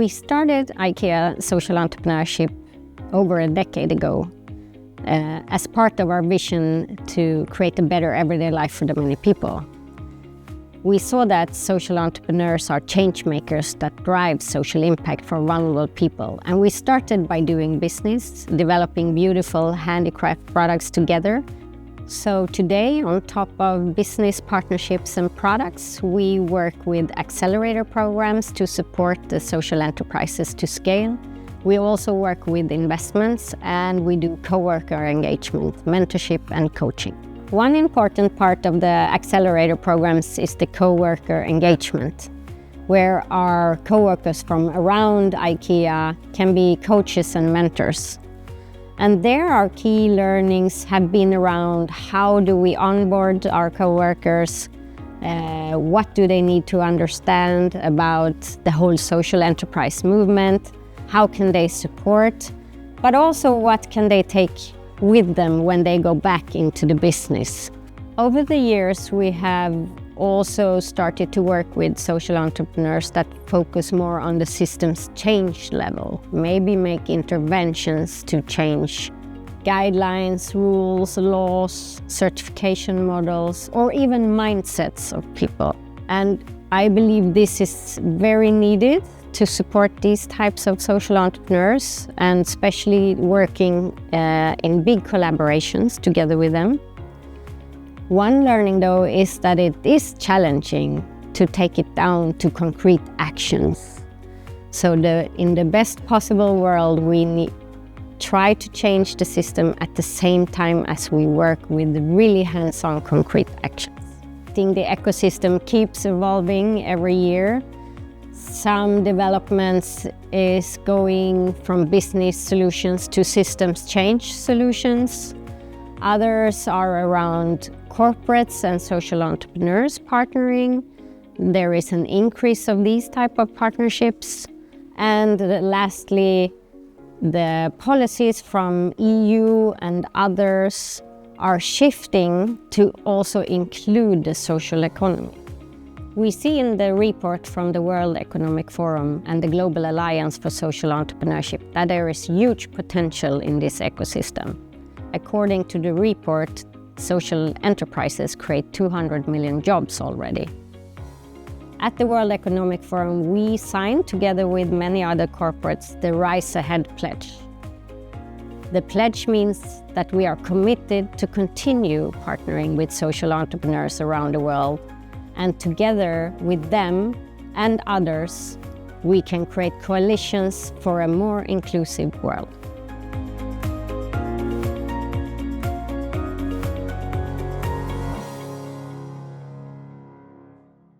We started IKEA Social Entrepreneurship over a decade ago as part of our vision to create a better everyday life for the many people. We saw that social entrepreneurs are change makers that drive social impact for vulnerable people. And we started by doing business, developing beautiful handicraft products together. So today, on top of business partnerships and products, we work with accelerator programs to support the social enterprises to scale. We also work with investments, and we do coworker engagement, mentorship and coaching. One important part of the accelerator programs is the coworker engagement, where our coworkers from around IKEA can be coaches and mentors. And there our key learnings have been around how do we onboard our coworkers, what do they need to understand about the whole social enterprise movement, how can they support, but also what can they take with them when they go back into the business. Over the years, we have also started to work with social entrepreneurs that focus more on the systems change level, maybe make interventions to change guidelines, rules, laws, certification models, or even mindsets of people. And I believe this is very needed to support these types of social entrepreneurs, and especially working in big collaborations together with them. One learning, though, is that it is challenging to take it down to concrete actions. So in the best possible world, we try to change the system at the same time as we work with really hands-on concrete actions. I think the ecosystem keeps evolving every year. Some developments is going from business solutions to systems change solutions. Others are around corporates and social entrepreneurs partnering. There is an increase of these type of partnerships. And lastly, the policies from EU and others are shifting to also include the social economy. We see in the report from the World Economic Forum and the Global Alliance for Social Entrepreneurship that there is huge potential in this ecosystem. According to the report, social enterprises create 200 million jobs already. At the World Economic Forum, we signed, together with many other corporates, the Rise Ahead Pledge. The pledge means that we are committed to continue partnering with social entrepreneurs around the world, and together with them and others, we can create coalitions for a more inclusive world.